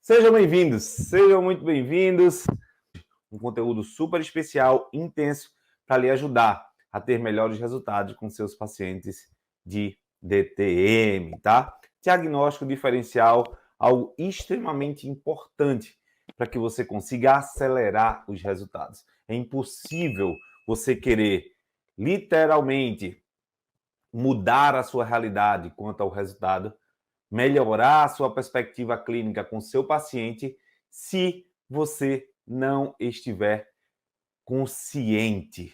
Sejam bem-vindos, sejam muito bem-vindos. Um conteúdo super especial, intenso, para lhe ajudar a ter melhores resultados com seus pacientes de DTM, tá? Diagnóstico diferencial, algo extremamente importante para que você consiga acelerar os resultados. É impossível você querer, literalmente, mudar a sua realidade quanto ao resultado, melhorar a sua perspectiva clínica com seu paciente, se você não estiver consciente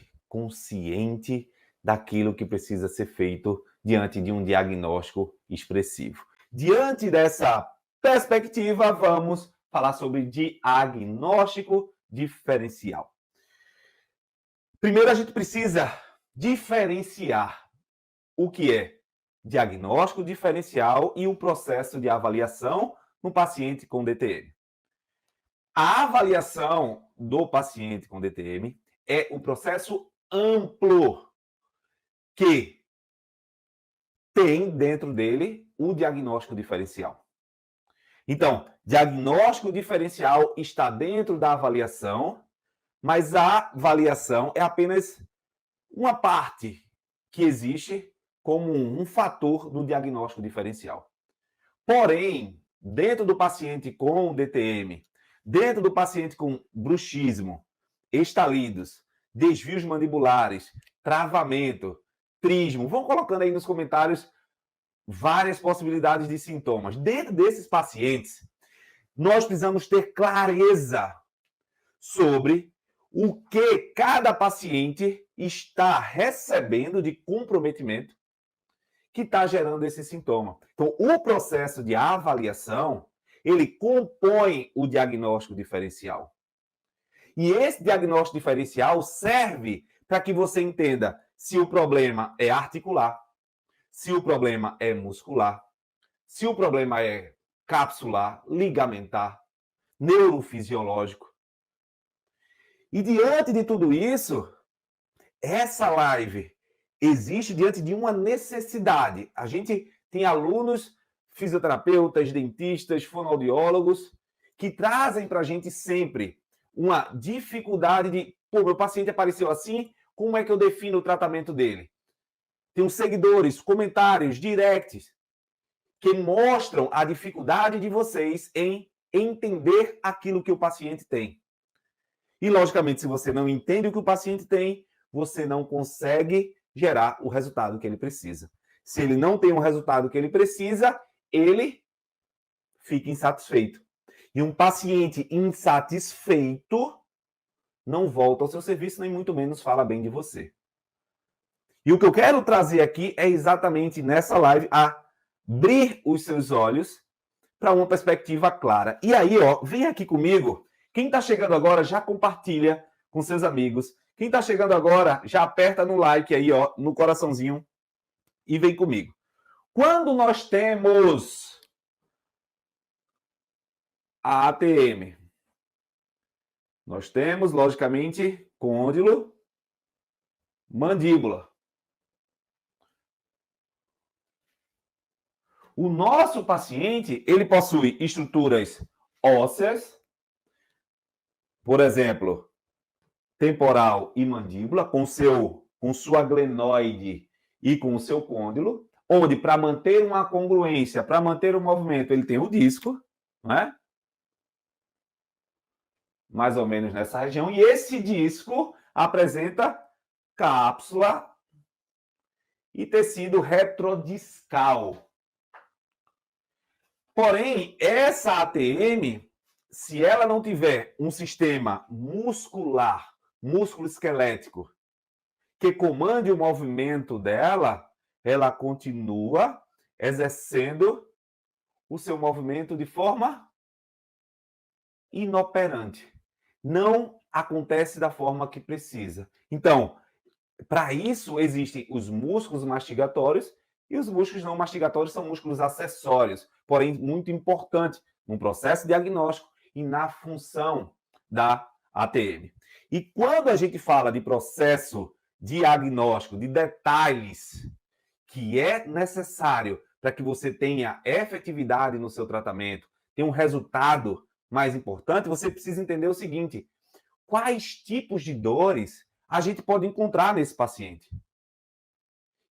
daquilo que precisa ser feito diante de um diagnóstico expressivo. Diante dessa perspectiva, vamos falar sobre diagnóstico diferencial. Primeiro, a gente precisa diferenciar o que é diagnóstico diferencial e o processo de avaliação no paciente com DTM. A avaliação do paciente com DTM é um processo amplo que tem dentro dele o diagnóstico diferencial. Então, diagnóstico diferencial está dentro da avaliação, mas a avaliação é apenas uma parte que existe como um fator do diagnóstico diferencial. Porém, dentro do paciente com DTM, dentro do paciente com bruxismo, estalidos, desvios mandibulares, travamento, trismo, vão colocando aí nos comentários várias possibilidades de sintomas. Dentro desses pacientes, nós precisamos ter clareza sobre o que cada paciente está recebendo de comprometimento que está gerando esse sintoma. Então, o processo de avaliação, ele compõe o diagnóstico diferencial. E esse diagnóstico diferencial serve para que você entenda se o problema é articular, se o problema é muscular, se o problema é capsular, ligamentar, neurofisiológico. E diante de tudo isso, essa live existe diante de uma necessidade. A gente tem alunos, fisioterapeutas, dentistas, fonoaudiólogos, que trazem para a gente sempre uma dificuldade de, pô, meu paciente apareceu assim, como é que eu defino o tratamento dele? Tem os seguidores, comentários, directs, que mostram a dificuldade de vocês em entender aquilo que o paciente tem. E, logicamente, se você não entende o que o paciente tem, você não consegue gerar o resultado que ele precisa. Se ele não tem o resultado que ele precisa, ele fica insatisfeito. E um paciente insatisfeito não volta ao seu serviço, nem muito menos fala bem de você. E o que eu quero trazer aqui é exatamente nessa live abrir os seus olhos para uma perspectiva clara. E aí, ó, vem aqui comigo. Quem está chegando agora já compartilha com seus amigos. Quem está chegando agora já aperta no like aí, ó, no coraçãozinho e vem comigo. Quando nós temos a ATM, nós temos, logicamente, côndilo, mandíbula. O nosso paciente, ele possui estruturas ósseas, por exemplo, temporal e mandíbula, com sua glenoide e com o seu côndilo, onde, para manter uma congruência, para manter o movimento, ele tem o disco, não é? Mais ou menos nessa região, e esse disco apresenta cápsula e tecido retrodiscal. Porém, essa ATM, se ela não tiver um sistema muscular, músculo-esquelético, que comande o movimento dela, ela continua exercendo o seu movimento de forma inoperante. Não acontece da forma que precisa. Então, para isso existem os músculos mastigatórios e os músculos não mastigatórios são músculos acessórios, porém muito importantes no processo diagnóstico e na função da ATM. E quando a gente fala de processo diagnóstico, de detalhes que é necessário para que você tenha efetividade no seu tratamento, tem um resultado mais importante, você precisa entender o seguinte: quais tipos de dores a gente pode encontrar nesse paciente?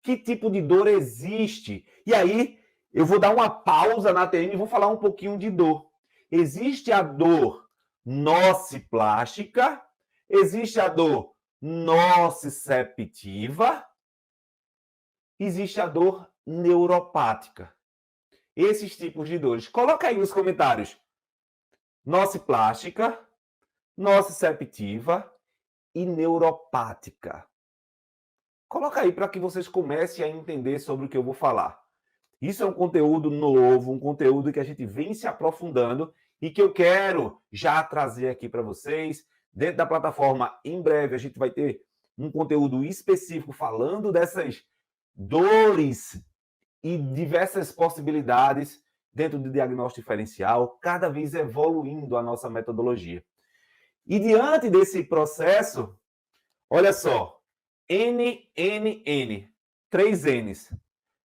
Que tipo de dor existe? E aí, eu vou dar uma pausa na TM e vou falar um pouquinho de dor. Existe a dor nociplástica, existe a dor nociceptiva, existe a dor neuropática. Esses tipos de dores. Coloca aí nos comentários. Nociplástica, nociceptiva e neuropática. Coloca aí para que vocês comecem a entender sobre o que eu vou falar. Isso é um conteúdo novo, um conteúdo que a gente vem se aprofundando e que eu quero já trazer aqui para vocês. Dentro da plataforma, em breve, a gente vai ter um conteúdo específico falando dessas dores e diversas possibilidades dentro do diagnóstico diferencial, cada vez evoluindo a nossa metodologia. E diante desse processo, olha só, NNN, 3 N's,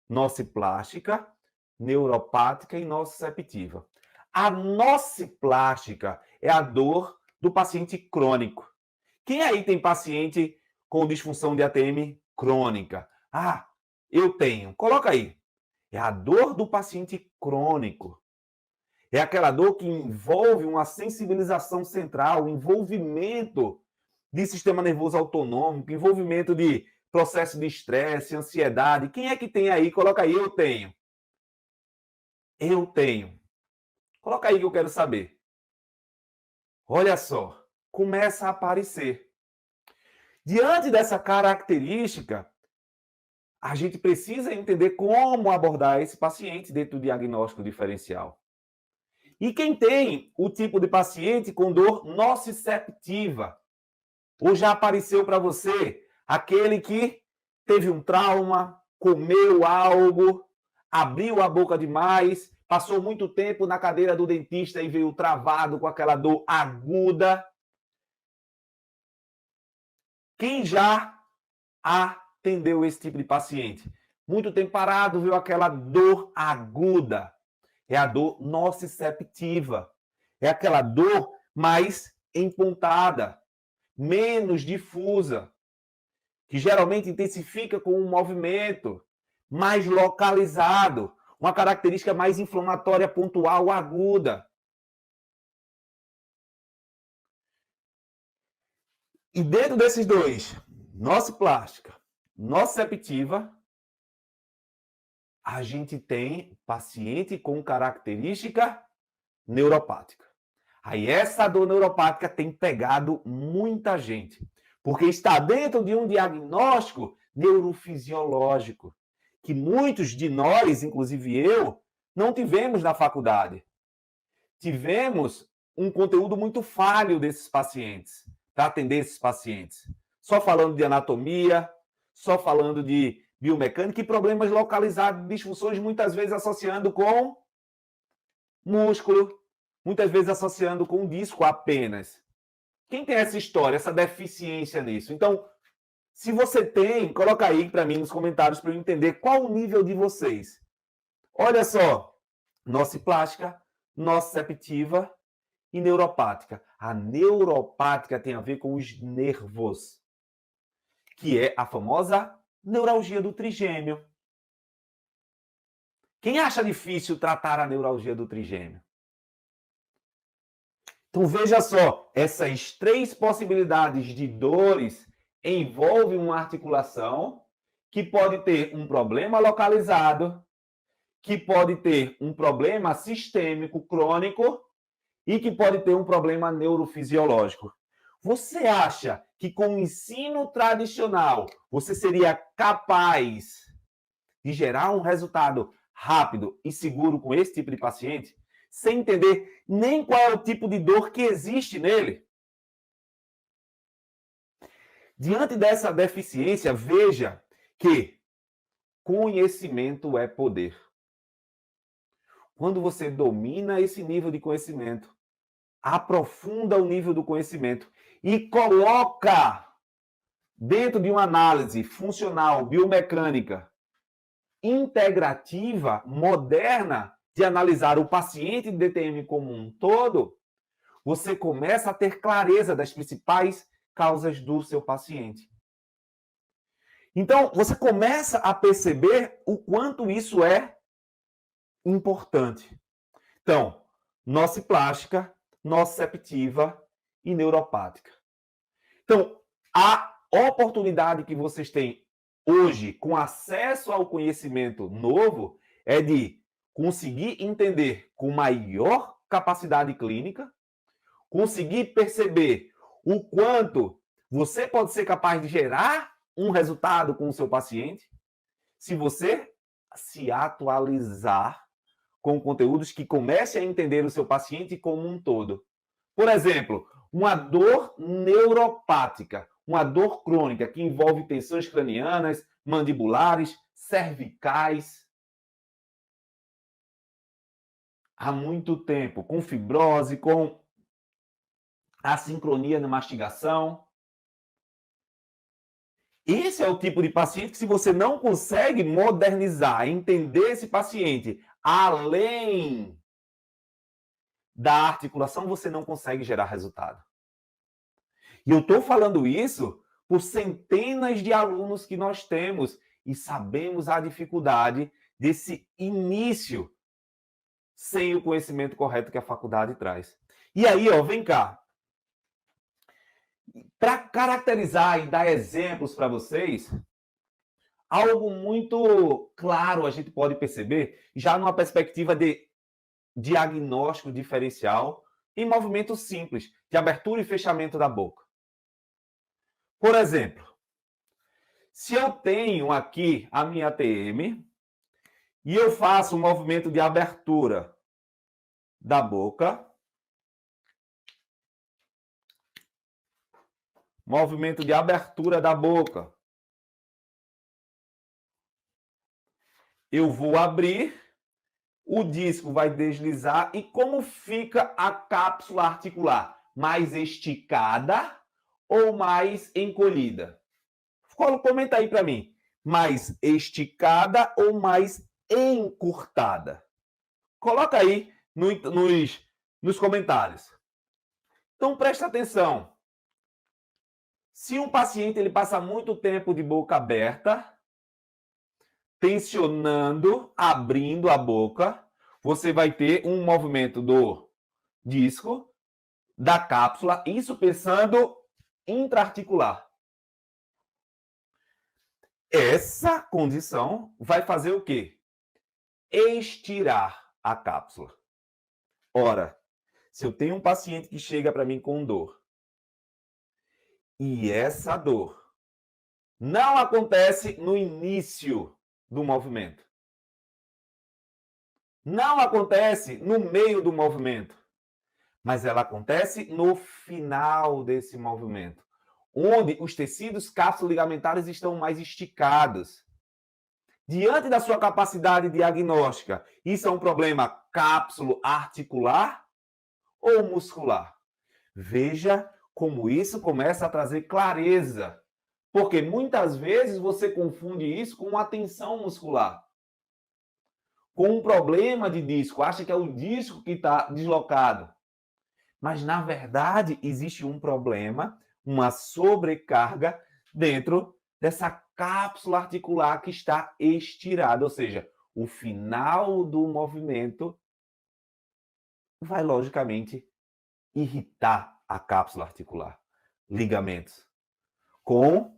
nociplástica, neuropática e nociceptiva. A nociplástica é a dor do paciente crônico. Quem aí tem paciente com disfunção de ATM crônica? Ah, eu tenho. Coloca aí. É a dor do paciente crônico. É aquela dor que envolve uma sensibilização central, envolvimento de sistema nervoso autonômico, envolvimento de processo de estresse, ansiedade. Quem é que tem aí? Coloca aí, eu tenho. Eu tenho. Coloca aí que eu quero saber. Olha só, começa a aparecer. Diante dessa característica, a gente precisa entender como abordar esse paciente dentro do diagnóstico diferencial. E quem tem o tipo de paciente com dor nociceptiva, ou já apareceu para você aquele que teve um trauma, comeu algo, abriu a boca demais, passou muito tempo na cadeira do dentista e veio travado com aquela dor aguda. Quem já atendeu esse tipo de paciente? Muito tempo parado, viu aquela dor aguda. É a dor nociceptiva. É aquela dor mais empontada, menos difusa, que geralmente intensifica com um movimento mais localizado, uma característica mais inflamatória pontual aguda. E dentro desses dois, nociplástica, nociceptiva, a gente tem paciente com característica neuropática. Aí essa dor neuropática tem pegado muita gente, porque está dentro de um diagnóstico neurofisiológico, que muitos de nós, inclusive eu, não tivemos na faculdade. Tivemos um conteúdo muito falho desses pacientes, para atender esses pacientes. Só falando de anatomia, só falando de biomecânica e problemas localizados, disfunções muitas vezes associando com músculo, muitas vezes associando com disco apenas. Quem tem essa história, essa deficiência nisso? Então, se você tem, coloca aí para mim nos comentários para eu entender qual o nível de vocês. Olha só, nociplástica, nociceptiva e neuropática. A neuropática tem a ver com os nervos, que é a famosa neuralgia do trigêmeo. Quem acha difícil tratar a neuralgia do trigêmeo? Então veja só, essas 3 possibilidades de dores envolvem uma articulação que pode ter um problema localizado, que pode ter um problema sistêmico crônico e que pode ter um problema neurofisiológico. Você acha que com o ensino tradicional você seria capaz de gerar um resultado rápido e seguro com esse tipo de paciente, sem entender nem qual é o tipo de dor que existe nele? Diante dessa deficiência, veja que conhecimento é poder. Quando você domina esse nível de conhecimento, aprofunda o nível do conhecimento e coloca dentro de uma análise funcional, biomecânica, integrativa, moderna, de analisar o paciente de DTM como um todo, você começa a ter clareza das principais causas do seu paciente. Então, você começa a perceber o quanto isso é importante. Então, nociplástica, nociceptiva e neuropática. Então, a oportunidade que vocês têm hoje, com acesso ao conhecimento novo, é de conseguir entender com maior capacidade clínica, conseguir perceber o quanto você pode ser capaz de gerar um resultado com o seu paciente, se você se atualizar com conteúdos que comecem a entender o seu paciente como um todo. Por exemplo, uma dor neuropática, uma dor crônica que envolve tensões cranianas, mandibulares, cervicais, há muito tempo, com fibrose, com assincronia na mastigação. Esse é o tipo de paciente que, se você não consegue modernizar, entender esse paciente além da articulação, você não consegue gerar resultado. E eu estou falando isso por centenas de alunos que nós temos e sabemos a dificuldade desse início sem o conhecimento correto que a faculdade traz. E aí, ó, vem cá. Para caracterizar e dar exemplos para vocês, algo muito claro a gente pode perceber, já numa perspectiva de diagnóstico diferencial em movimento simples, de abertura e fechamento da boca. Por exemplo, se eu tenho aqui a minha TM e eu faço um movimento de abertura da boca, movimento de abertura da boca, eu vou abrir, o disco vai deslizar e como fica a cápsula articular? Mais esticada ou mais encolhida? Comenta aí para mim. Mais esticada ou mais encurtada? Coloca aí nos comentários. Então, presta atenção. Se um paciente ele passa muito tempo de boca aberta, tensionando, abrindo a boca, você vai ter um movimento do disco, da cápsula, isso pensando intraarticular. Essa condição vai fazer o quê? Estirar a cápsula. Ora, se eu tenho um paciente que chega para mim com dor, e essa dor não acontece no início do movimento, não acontece no meio do movimento, mas ela acontece no final desse movimento, onde os tecidos cápsulo-ligamentares estão mais esticados. Diante da sua capacidade diagnóstica, isso é um problema cápsulo-articular ou muscular? Veja como isso começa a trazer clareza, porque muitas vezes você confunde isso com uma tensão muscular, com um problema de disco, acha que é o disco que está deslocado. Mas, na verdade, existe um problema, uma sobrecarga dentro dessa cápsula articular que está estirada, ou seja, o final do movimento vai, logicamente, irritar a cápsula articular, ligamentos, com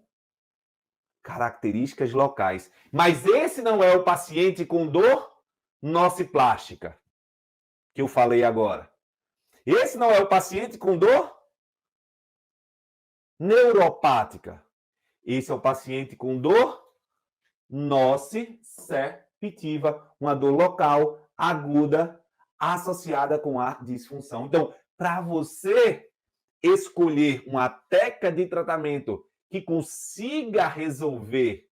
características locais. Mas esse não é o paciente com dor nociplástica, que eu falei agora. Esse não é o paciente com dor neuropática. Esse é o paciente com dor nociceptiva, uma dor local, aguda, associada com a disfunção. Então, para você escolher uma técnica de tratamento que consiga resolver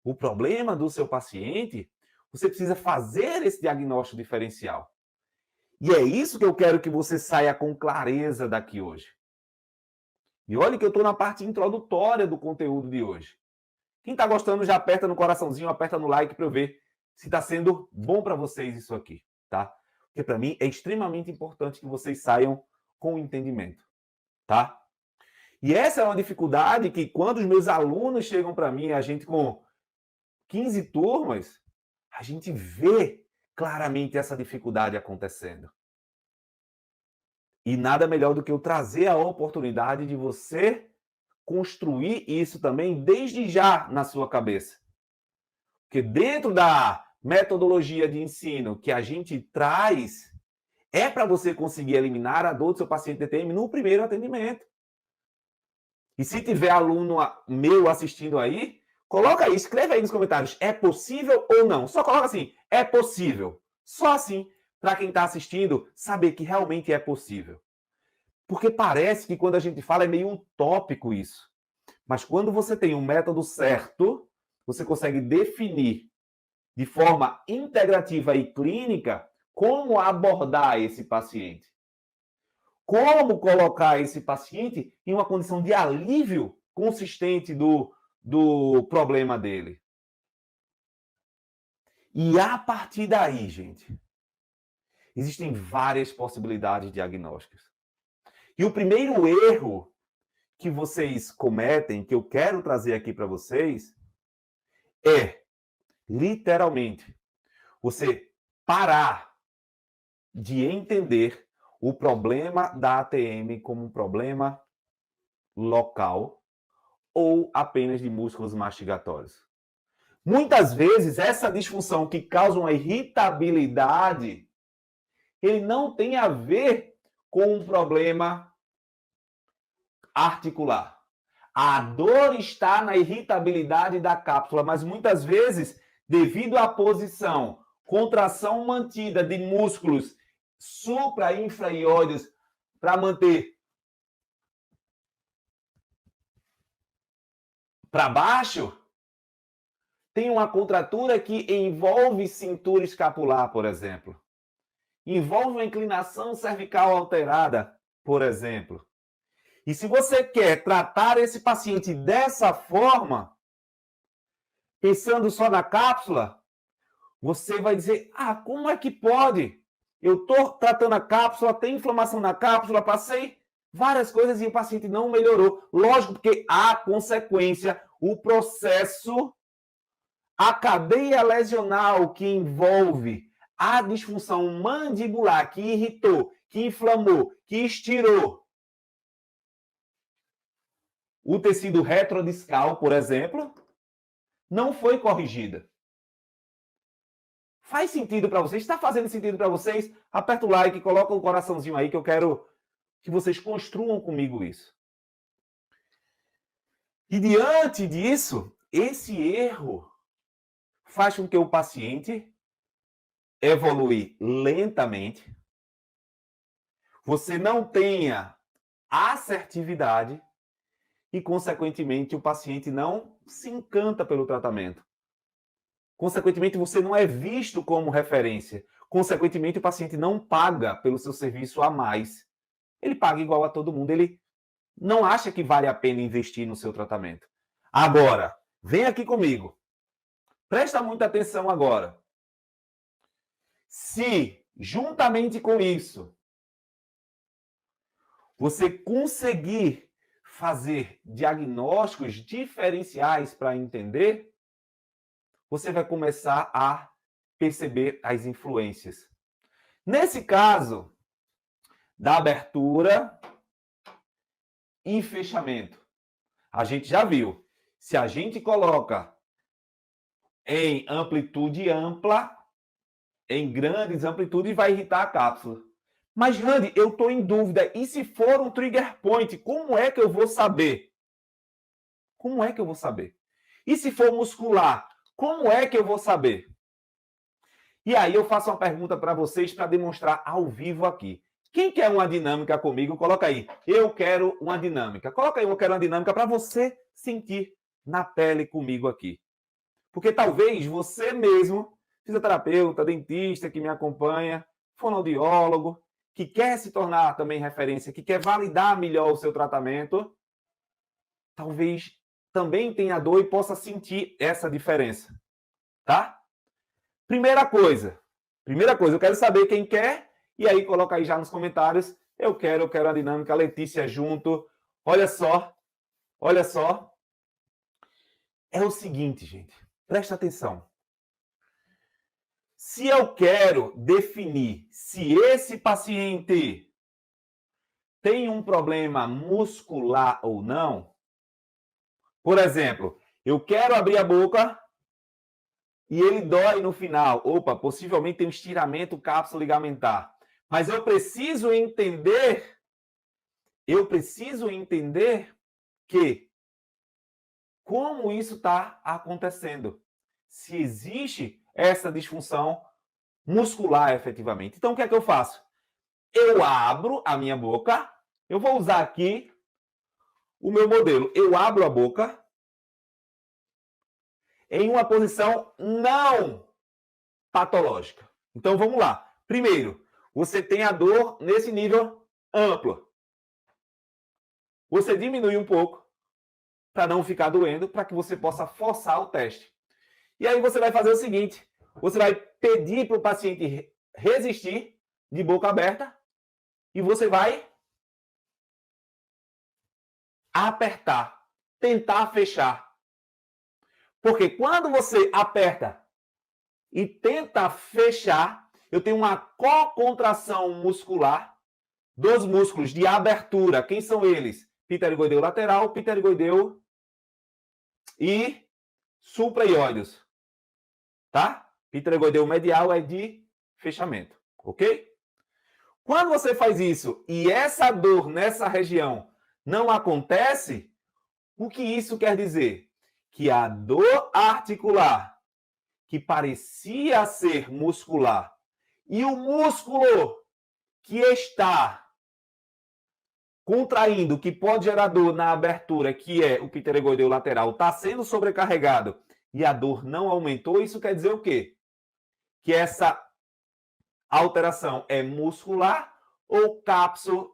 o problema do seu paciente, você precisa fazer esse diagnóstico diferencial. E é isso que eu quero que você saia com clareza daqui hoje. E olha que eu estou na parte introdutória do conteúdo de hoje. Quem está gostando já aperta no coraçãozinho, aperta no like para eu ver se está sendo bom para vocês isso aqui, tá? Porque para mim é extremamente importante que vocês saiam com entendimento, tá? E essa é uma dificuldade que quando os meus alunos chegam para mim, a gente com 15 turmas, a gente vê claramente essa dificuldade acontecendo. E nada melhor do que eu trazer a oportunidade de você construir isso também desde já na sua cabeça. Porque dentro da metodologia de ensino que a gente traz, é para você conseguir eliminar a dor do seu paciente DTM no primeiro atendimento. E se tiver aluno meu assistindo aí, coloca aí, escreve aí nos comentários, é possível ou não? Só coloca assim, é possível. Só assim, para quem está assistindo, saber que realmente é possível. Porque parece que quando a gente fala é meio utópico isso. Mas quando você tem um método certo, você consegue definir de forma integrativa e clínica como abordar esse paciente. Como colocar esse paciente em uma condição de alívio consistente do problema dele. E a partir daí, gente, existem várias possibilidades diagnósticas. E o primeiro erro que vocês cometem, que eu quero trazer aqui para vocês, é, literalmente, você parar de entender o problema da ATM como um problema local ou apenas de músculos mastigatórios. Muitas vezes, essa disfunção que causa uma irritabilidade, ele não tem a ver com um problema articular. A dor está na irritabilidade da cápsula, mas muitas vezes, devido à posição, contração mantida de músculos supra-infra-ióides para manter para baixo, tem uma contratura que envolve cintura escapular, por exemplo. Envolve uma inclinação cervical alterada, por exemplo. E se você quer tratar esse paciente dessa forma, pensando só na cápsula, você vai dizer, como é que pode? Eu estou tratando a cápsula, tem inflamação na cápsula, passei várias coisas e o paciente não melhorou. Lógico, porque há consequência, o processo, a cadeia lesional que envolve a disfunção mandibular, que irritou, que inflamou, que estirou o tecido retrodiscal, por exemplo, não foi corrigida. Faz sentido para vocês? Está fazendo sentido para vocês? Aperta o like, coloca um coraçãozinho aí que eu quero que vocês construam comigo isso. E diante disso, esse erro faz com que o paciente evolui lentamente, você não tenha assertividade e, consequentemente, o paciente não se encanta pelo tratamento. Consequentemente, você não é visto como referência. Consequentemente, o paciente não paga pelo seu serviço a mais. Ele paga igual a todo mundo. Ele não acha que vale a pena investir no seu tratamento. Agora, vem aqui comigo. Presta muita atenção agora. Se, juntamente com isso, você conseguir fazer diagnósticos diferenciais para entender, você vai começar a perceber as influências. Nesse caso, da abertura e fechamento, a gente já viu. Se a gente coloca em amplitude ampla, em grandes amplitudes, vai irritar a cápsula. Mas, Randy, eu estou em dúvida. E se for um trigger point, como é que eu vou saber? Como é que eu vou saber? E se for muscular, como é que eu vou saber? E aí eu faço uma pergunta para vocês para demonstrar ao vivo aqui. Quem quer uma dinâmica comigo? Coloca aí. Eu quero uma dinâmica. Coloca aí, eu quero uma dinâmica para você sentir na pele comigo aqui. Porque talvez você mesmo, fisioterapeuta, dentista que me acompanha, fonoaudiólogo, que quer se tornar também referência, que quer validar melhor o seu tratamento, talvez também tenha dor e possa sentir essa diferença, tá? Primeira coisa, eu quero saber quem quer, e aí coloca aí já nos comentários, eu quero a dinâmica, a Letícia junto. Olha só. É o seguinte, gente, presta atenção. Se eu quero definir se esse paciente tem um problema muscular ou não, por exemplo, eu quero abrir a boca e ele dói no final. Opa, possivelmente tem um estiramento cápsula ligamentar. Mas eu preciso entender que como isso está acontecendo. Se existe essa disfunção muscular efetivamente. Então, o que é que eu faço? Eu abro a minha boca, eu vou usar aqui o meu modelo. Eu abro a boca em uma posição não patológica. Então, vamos lá. Primeiro, você tem a dor nesse nível amplo. Você diminui um pouco para não ficar doendo, para que você possa forçar o teste. E aí você vai fazer o seguinte, você vai pedir para o paciente resistir de boca aberta e você vai apertar, tentar fechar. Porque quando você aperta e tenta fechar, eu tenho uma cocontração muscular dos músculos de abertura. Quem são eles? Pterygoideu lateral, pterygoideu e supraioides. Tá? Pterygoideu medial é de fechamento, ok? Quando você faz isso e essa dor nessa região não acontece, o que isso quer dizer? Que a dor articular, que parecia ser muscular, e o músculo que está contraindo, que pode gerar dor na abertura, que é o pterygoideu lateral, está sendo sobrecarregado e a dor não aumentou, isso quer dizer o quê? Que essa alteração é muscular ou cápsula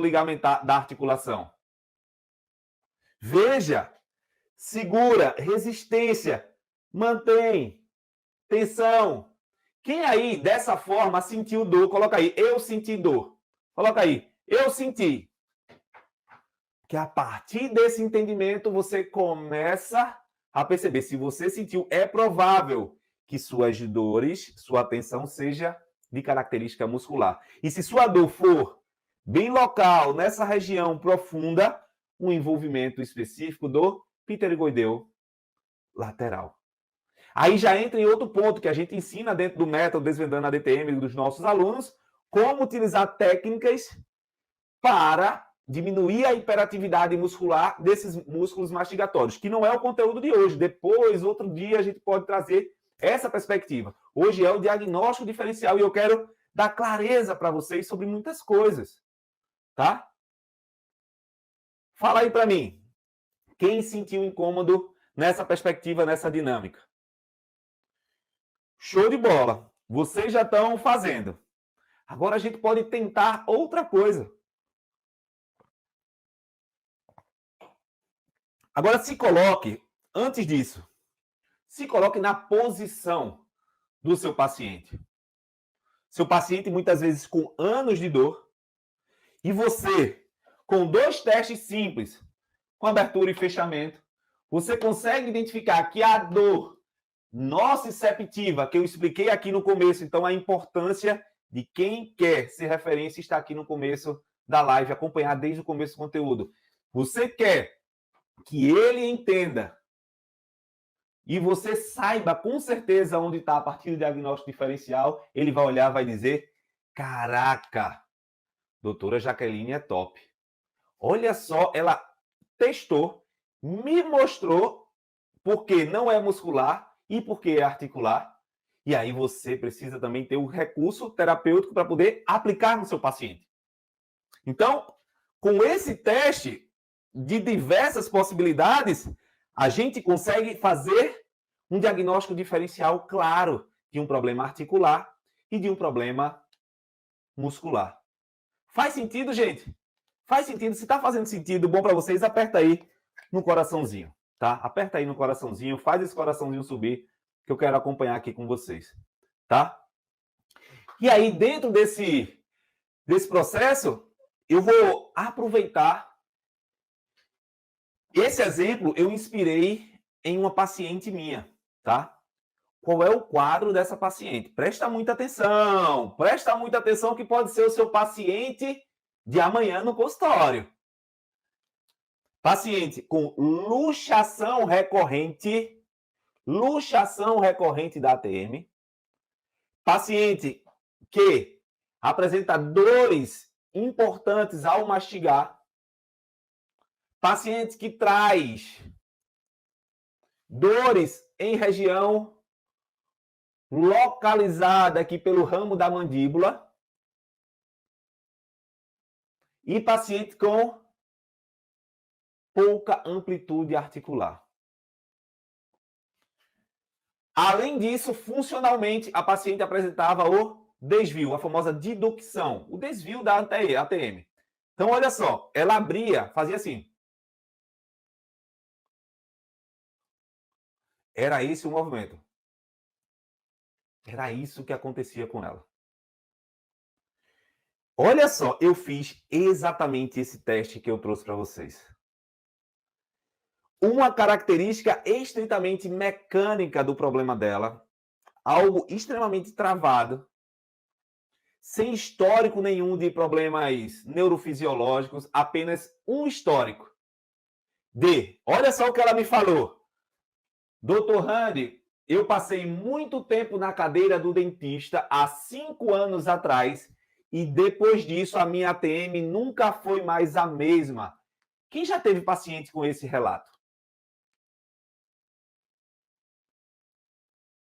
ligamentar da articulação? Veja, segura, resistência, mantém, tensão. Quem aí, dessa forma, sentiu dor? Coloca aí, eu senti dor. Coloca aí, eu senti. Que a partir desse entendimento, você começa a perceber. Se você sentiu, é provável que suas dores, sua tensão seja de característica muscular. E se sua dor for bem local, nessa região profunda, um envolvimento específico do pterygoideu lateral. Aí já entra em outro ponto que a gente ensina dentro do método Desvendando a DTM dos nossos alunos, como utilizar técnicas para diminuir a hiperatividade muscular desses músculos mastigatórios, que não é o conteúdo de hoje. Depois, outro dia, a gente pode trazer essa perspectiva. Hoje é o diagnóstico diferencial e eu quero dar clareza para vocês sobre muitas coisas, tá? Fala aí para mim, quem sentiu incômodo nessa perspectiva, nessa dinâmica? Show de bola! Vocês já estão fazendo. Agora a gente pode tentar outra coisa. Agora se coloque, antes disso, se coloque na posição do seu paciente. Seu paciente muitas vezes com anos de dor e você com 2 testes simples, com abertura e fechamento, você consegue identificar que a dor nociceptiva, que eu expliquei aqui no começo, então a importância de quem quer ser referência está aqui no começo da live, acompanhar desde o começo do conteúdo. Você quer que ele entenda e você saiba com certeza onde está a partir do diagnóstico diferencial, ele vai olhar e vai dizer, caraca, doutora Jaqueline é top. Olha só, ela testou, me mostrou porque não é muscular e porque é articular. E aí você precisa também ter o recurso terapêutico para poder aplicar no seu paciente. Então, com esse teste de diversas possibilidades, a gente consegue fazer um diagnóstico diferencial claro de um problema articular e de um problema muscular. Faz sentido, gente? Faz sentido? Se está fazendo sentido, bom para vocês, aperta aí no coraçãozinho, tá? Aperta aí no coraçãozinho, faz esse coraçãozinho subir que eu quero acompanhar aqui com vocês, tá? E aí, dentro desse processo, eu vou aproveitar. Esse exemplo eu inspirei em uma paciente minha, tá? Qual é o quadro dessa paciente? Presta muita atenção que pode ser o seu paciente de amanhã no consultório. Paciente com luxação recorrente da ATM. Paciente que apresenta dores importantes ao mastigar. Paciente que traz dores em região localizada aqui pelo ramo da mandíbula. E paciente com pouca amplitude articular. Além disso, funcionalmente, a paciente apresentava o desvio, a famosa diducção, o desvio da ATM. Então, olha só, ela abria, fazia assim. Era esse o movimento. Era isso que acontecia com ela. Olha só, eu fiz exatamente esse teste que eu trouxe para vocês. Uma característica estritamente mecânica do problema dela, algo extremamente travado, sem histórico nenhum de problemas neurofisiológicos, apenas um histórico. Olha só o que ela me falou. Doutor Randy, eu passei muito tempo na cadeira do dentista há 5 anos atrás e depois disso a minha ATM nunca foi mais a mesma. Quem já teve paciente com esse relato?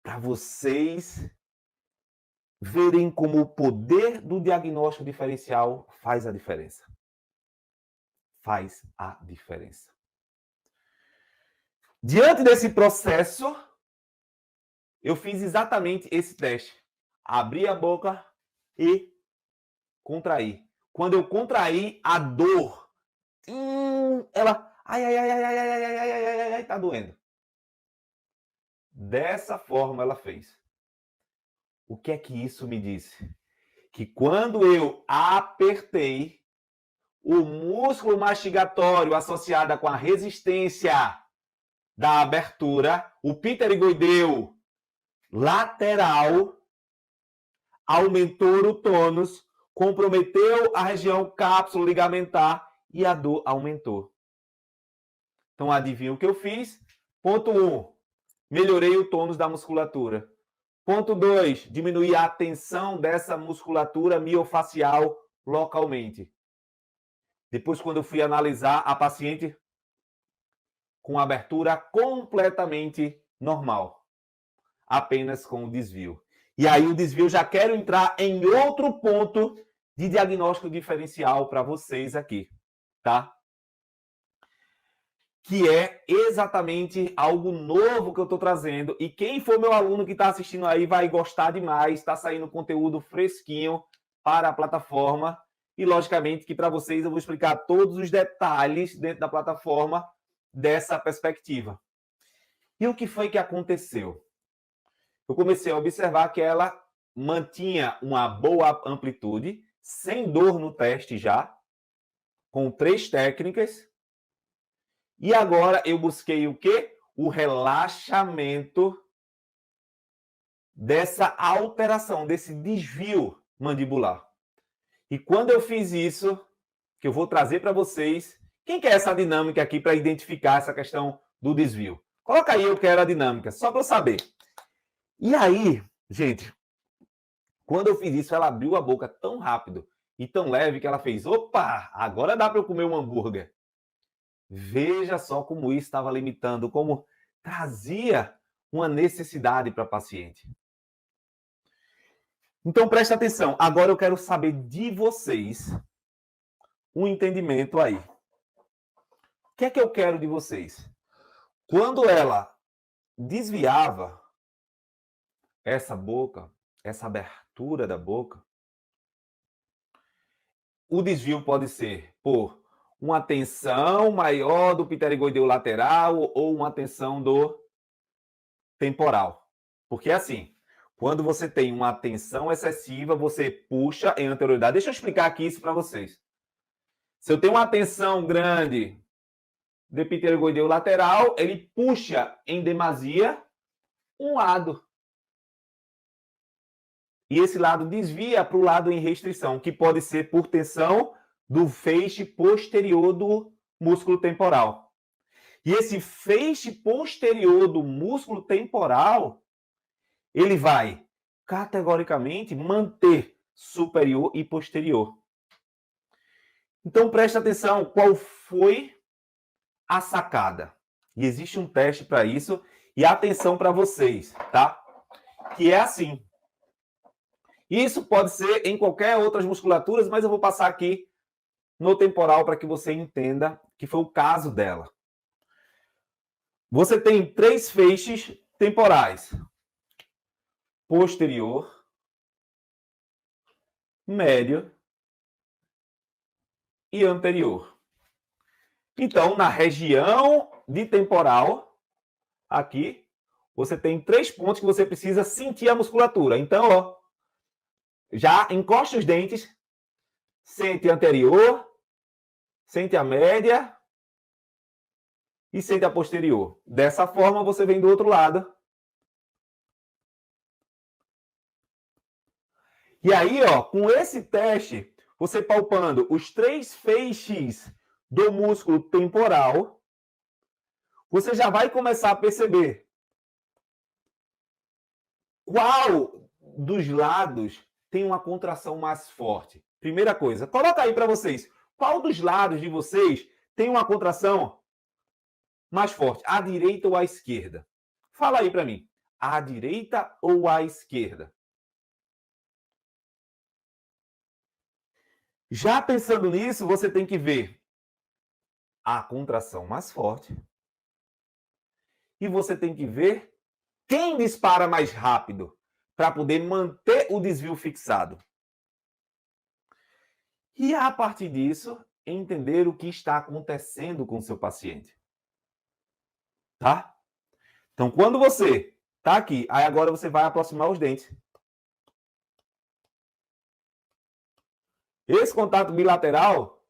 Para vocês verem como o poder do diagnóstico diferencial faz a diferença. Faz a diferença. Diante desse processo, eu fiz exatamente esse teste. Abri a boca e contraí. Quando eu contraí, a dor, ela, ai, tá doendo. Dessa forma ela fez. O que é que isso me disse? Que quando eu apertei o músculo mastigatório associado com a resistência da abertura, o pterigoideu lateral, aumentou o tônus, comprometeu a região cápsula ligamentar e a dor aumentou. Então, adivinha o que eu fiz? Ponto 1, melhorei o tônus da musculatura. Ponto 2, diminuí a tensão dessa musculatura miofacial localmente. Depois, quando eu fui analisar a paciente com abertura completamente normal, apenas com o desvio. E aí o desvio, já quero entrar em outro ponto de diagnóstico diferencial para vocês aqui, tá? Que é exatamente algo novo que eu estou trazendo. E quem for meu aluno que está assistindo aí vai gostar demais. Está saindo conteúdo fresquinho para a plataforma. E, logicamente, que para vocês eu vou explicar todos os detalhes dentro da plataforma dessa perspectiva. E o que foi que aconteceu? Eu comecei a observar que ela mantinha uma boa amplitude, sem dor no teste já, com 3 técnicas. E agora eu busquei o quê? O relaxamento dessa alteração, desse desvio mandibular. E quando eu fiz isso, que eu vou trazer para vocês, quem quer essa dinâmica aqui para identificar essa questão do desvio? Coloca aí, eu quero a dinâmica, só para eu saber. E aí, gente, quando eu fiz isso, ela abriu a boca tão rápido e tão leve que ela fez, opa, agora dá para eu comer um hambúrguer. Veja só como isso estava limitando, como trazia uma necessidade para a paciente. Então, preste atenção. Agora eu quero saber de vocês um entendimento aí. O que é que eu quero de vocês? Quando ela desviava essa boca, essa abertura da boca, o desvio pode ser por uma tensão maior do pterigoideu lateral ou uma tensão do temporal. Porque assim, quando você tem uma tensão excessiva, você puxa em anterioridade. Deixa eu explicar aqui isso para vocês. Se eu tenho uma tensão grande do pterygoideu lateral, ele puxa em demasia um lado. E esse lado desvia para o lado em restrição, que pode ser por tensão do feixe posterior do músculo temporal. E esse feixe posterior do músculo temporal, ele vai categoricamente manter superior e posterior. Então preste atenção, qual foi a sacada? E existe um teste para isso, e atenção para vocês, tá? Que é assim. Isso pode ser em qualquer outras musculaturas, mas eu vou passar aqui no temporal para que você entenda que foi o caso dela. Você tem 3 feixes temporais: posterior, médio e anterior. Então, na região de temporal, aqui, você tem 3 pontos que você precisa sentir a musculatura. Então, ó, já encosta os dentes, sente a anterior, sente a média e sente a posterior. Dessa forma, você vem do outro lado. E aí, ó, com esse teste, você palpando os 3 feixes do músculo temporal, você já vai começar a perceber qual dos lados tem uma contração mais forte. Primeira coisa, coloca aí para vocês, qual dos lados de vocês tem uma contração mais forte, à direita ou à esquerda? Fala aí para mim, à direita ou à esquerda? Já pensando nisso, você tem que ver a contração mais forte e você tem que ver quem dispara mais rápido para poder manter o desvio fixado. E a partir disso, entender o que está acontecendo com o seu paciente. Tá? Então, quando você tá aqui, aí agora você vai aproximar os dentes. Esse contato bilateral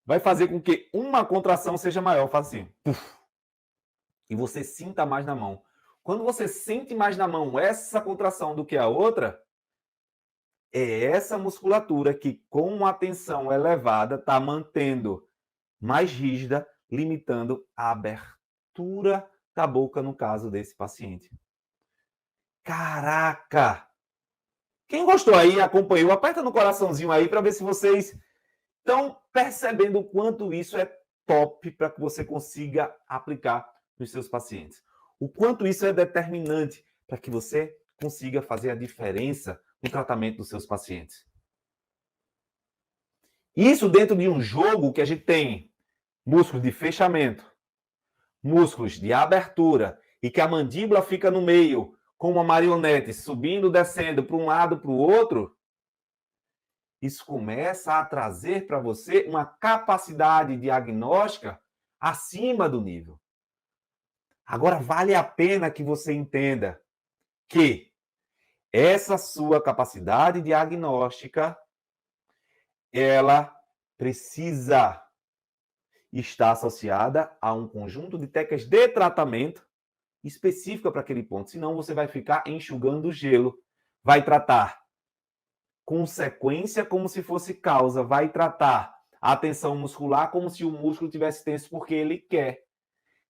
vai fazer com que uma contração seja maior. Faz assim. Puf, e você sinta mais na mão. Quando você sente mais na mão essa contração do que a outra, é essa musculatura que, com uma tensão elevada, está mantendo mais rígida, limitando a abertura da boca no caso desse paciente. Caraca! Quem gostou aí, acompanhou, aperta no coraçãozinho aí para ver se vocês estão percebendo o quanto isso é top para que você consiga aplicar nos seus pacientes. O quanto isso é determinante para que você consiga fazer a diferença no tratamento dos seus pacientes. Isso dentro de um jogo que a gente tem músculos de fechamento, músculos de abertura e que a mandíbula fica no meio, como uma marionete, subindo, descendo para um lado, para o outro, isso começa a trazer para você uma capacidade diagnóstica acima do nível. Agora, vale a pena que você entenda que essa sua capacidade diagnóstica, ela precisa estar associada a um conjunto de técnicas de tratamento específica para aquele ponto, senão você vai ficar enxugando o gelo, vai tratar consequência como se fosse causa, vai tratar a tensão muscular como se o músculo tivesse tenso porque ele quer.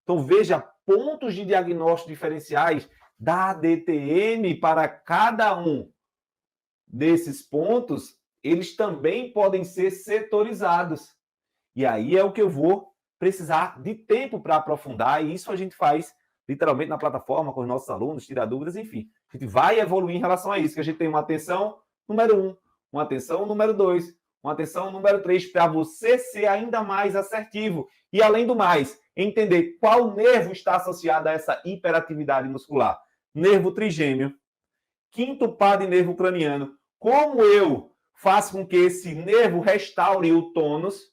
Então veja, pontos de diagnóstico diferenciais da DTM para cada um desses pontos, eles também podem ser setorizados. E aí é o que eu vou precisar de tempo para aprofundar, e isso a gente faz literalmente na plataforma com os nossos alunos, tirar dúvidas, enfim. A gente vai evoluir em relação a isso, que a gente tem uma atenção número 1, uma atenção número 2, uma atenção número 3, para você ser ainda mais assertivo. E além do mais, entender qual nervo está associado a essa hiperatividade muscular. Nervo trigêmeo, quinto par de nervo craniano. Como eu faço com que esse nervo restaure o tônus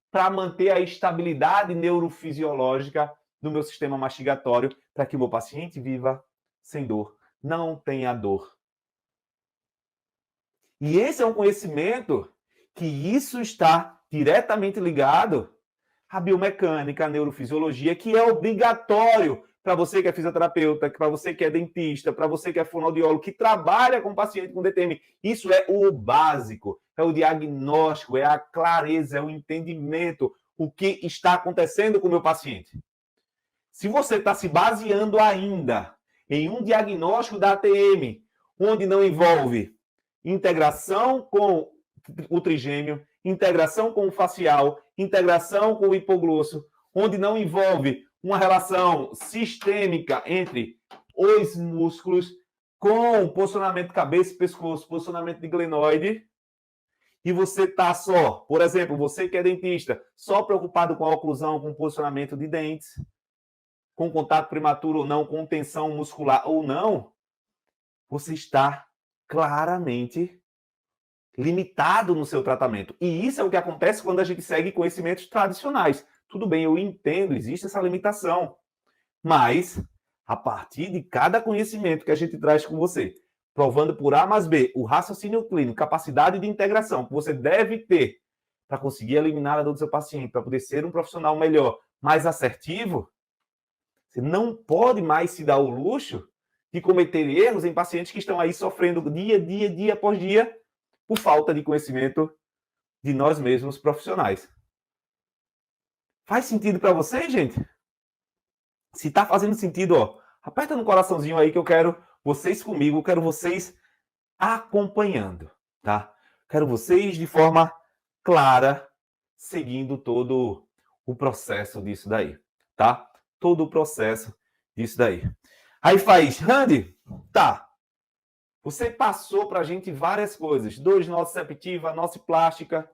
para manter a estabilidade neurofisiológica do meu sistema mastigatório, para que o meu paciente viva sem dor não tem a dor. E esse é um conhecimento que isso está diretamente ligado à biomecânica, à neurofisiologia, que é obrigatório para você que é fisioterapeuta, para você que é dentista, para você que é fonoaudiólogo, que trabalha com paciente com DTM. Isso é o básico, é o diagnóstico, é a clareza, é o entendimento, o que está acontecendo com o meu paciente. Se você está se baseando ainda em um diagnóstico da ATM, onde não envolve integração com o trigêmeo, integração com o facial, integração com o hipoglosso, onde não envolve uma relação sistêmica entre os músculos com posicionamento cabeça e pescoço, posicionamento de glenoide, e você está só, por exemplo, você que é dentista, só preocupado com a oclusão, com o posicionamento de dentes, com contato prematuro ou não, com tensão muscular ou não, você está claramente limitado no seu tratamento. E isso é o que acontece quando a gente segue conhecimentos tradicionais. Tudo bem, eu entendo, existe essa limitação. Mas, a partir de cada conhecimento que a gente traz com você, provando por A mais B o raciocínio clínico, capacidade de integração que você deve ter para conseguir eliminar a dor do seu paciente, para poder ser um profissional melhor, mais assertivo, você não pode mais se dar o luxo de cometer erros em pacientes que estão aí sofrendo dia após dia, por falta de conhecimento de nós mesmos profissionais. Faz sentido para vocês, gente? Se está fazendo sentido, ó, aperta no coraçãozinho aí que eu quero vocês comigo, eu quero vocês acompanhando, tá? Quero vocês de forma clara, seguindo todo o processo disso daí, tá? Todo o processo disso daí. Aí faz, Randy, tá. Você passou para a gente várias coisas. Dores nociceptiva, nociplástica,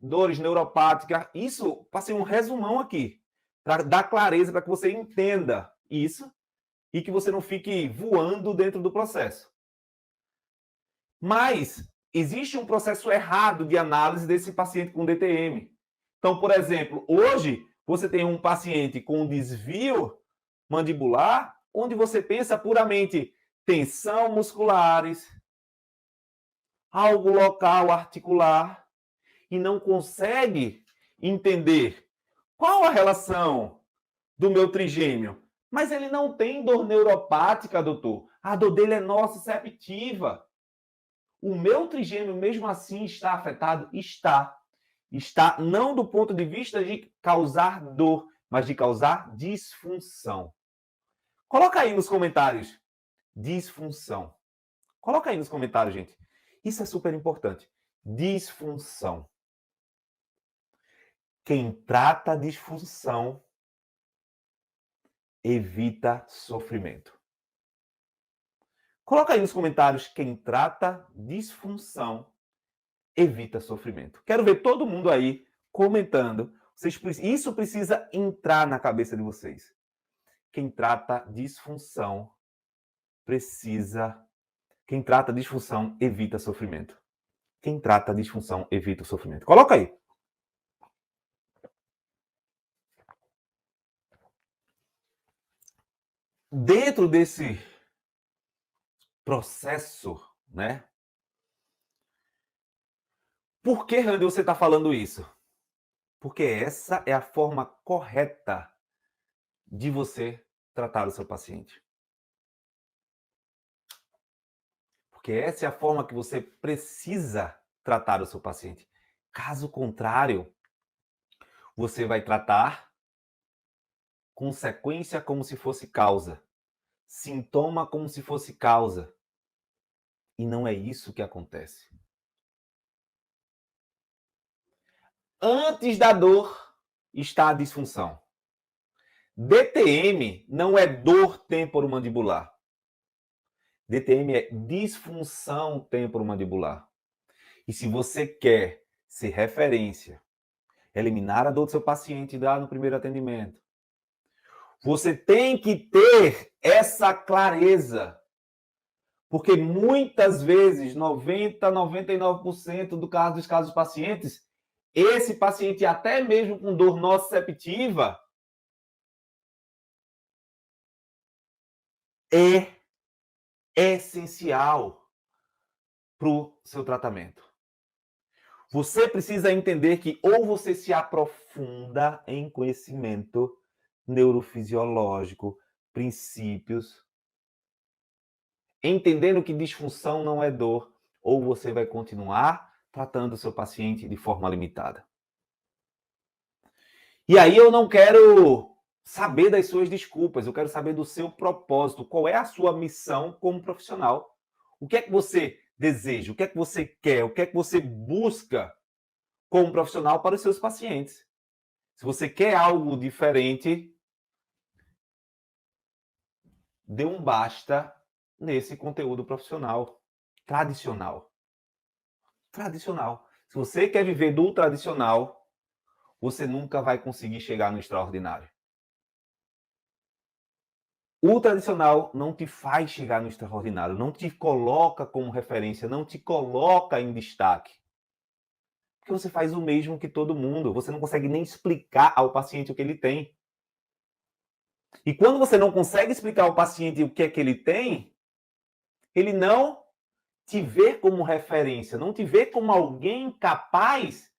dores neuropáticas. Isso, passei um resumão aqui, para dar clareza, para que você entenda isso e que você não fique voando dentro do processo. Mas existe um processo errado de análise desse paciente com DTM. Então, por exemplo, hoje você tem um paciente com desvio mandibular, onde você pensa puramente tensão musculares, algo local articular, e não consegue entender qual a relação do meu trigêmeo. Mas ele não tem dor neuropática, doutor. A dor dele é nociceptiva. O meu trigêmeo, mesmo assim, está afetado? Está. Está não do ponto de vista de causar dor, mas de causar disfunção. Coloca aí nos comentários. Disfunção. Coloca aí nos comentários, gente. Isso é super importante. Disfunção. Quem trata disfunção evita sofrimento. Coloca aí nos comentários, quem trata disfunção evita sofrimento. Quero ver todo mundo aí comentando. Isso precisa entrar na cabeça de vocês. Quem trata disfunção Quem trata disfunção evita sofrimento. Quem trata disfunção evita o sofrimento. Coloca aí. Dentro desse processo, né? Por que, Randy, você está falando isso? Porque essa é a forma correta de você tratar o seu paciente. Porque essa é a forma que você precisa tratar o seu paciente. Caso contrário, você vai tratar consequência como se fosse causa, sintoma como se fosse causa. E não é isso que acontece. Antes da dor está a disfunção. DTM não é dor temporomandibular. DTM é disfunção temporomandibular. E se você quer ser referência, eliminar a dor do seu paciente lá no primeiro atendimento, você tem que ter essa clareza. Porque muitas vezes, 90, 99% dos casos dos pacientes, esse paciente, até mesmo com dor nociceptiva, é essencial para o seu tratamento. Você precisa entender que ou você se aprofunda em conhecimento neurofisiológico, princípios, entendendo que disfunção não é dor, ou você vai continuar tratando o seu paciente de forma limitada. E aí eu não quero saber das suas desculpas, eu quero saber do seu propósito. Qual é a sua missão como profissional? O que é que você deseja? O que é que você quer? O que é que você busca como profissional para os seus pacientes? Se você quer algo diferente, dê um basta nesse conteúdo profissional tradicional. Tradicional. Se você quer viver do tradicional, você nunca vai conseguir chegar no extraordinário. O tradicional não te faz chegar no extraordinário, não te coloca como referência, não te coloca em destaque. Porque você faz o mesmo que todo mundo, você não consegue nem explicar ao paciente o que ele tem. E quando você não consegue explicar ao paciente o que é que ele tem, ele não te vê como referência, não te vê como alguém capaz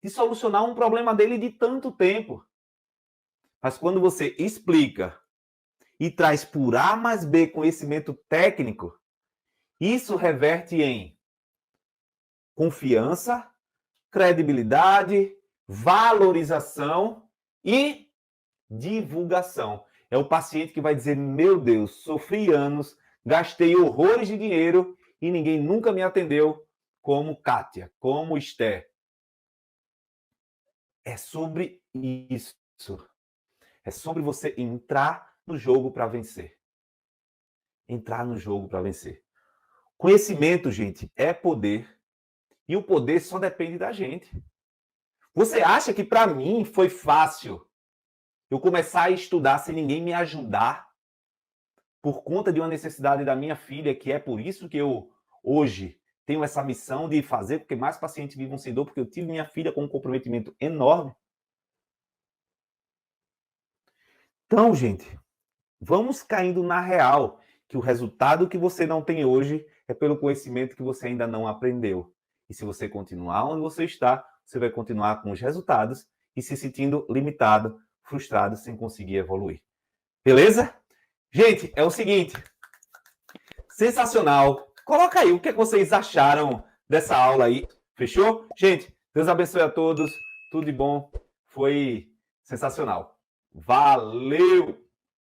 de solucionar um problema dele de tanto tempo. Mas quando você explica e traz por A mais B conhecimento técnico, isso reverte em confiança, credibilidade, valorização e divulgação. É o paciente que vai dizer: meu Deus, sofri anos, gastei horrores de dinheiro e ninguém nunca me atendeu como Kátia, como Esther. É sobre isso. É sobre você entrar no jogo para vencer. Entrar no jogo para vencer. Conhecimento, gente, é poder. E o poder só depende da gente. Você acha que para mim foi fácil eu começar a estudar sem ninguém me ajudar por conta de uma necessidade da minha filha, que é por isso que eu hoje tenho essa missão de fazer com que mais pacientes vivam sem dor, porque eu tive minha filha com um comprometimento enorme? Então, gente, vamos caindo na real, que o resultado que você não tem hoje é pelo conhecimento que você ainda não aprendeu. E se você continuar onde você está, você vai continuar com os resultados e se sentindo limitado, frustrado, sem conseguir evoluir. Beleza? Gente, é o seguinte. Sensacional. Coloca aí o que vocês acharam dessa aula aí. Fechou? Gente, Deus abençoe a todos. Tudo de bom. Foi sensacional. Valeu!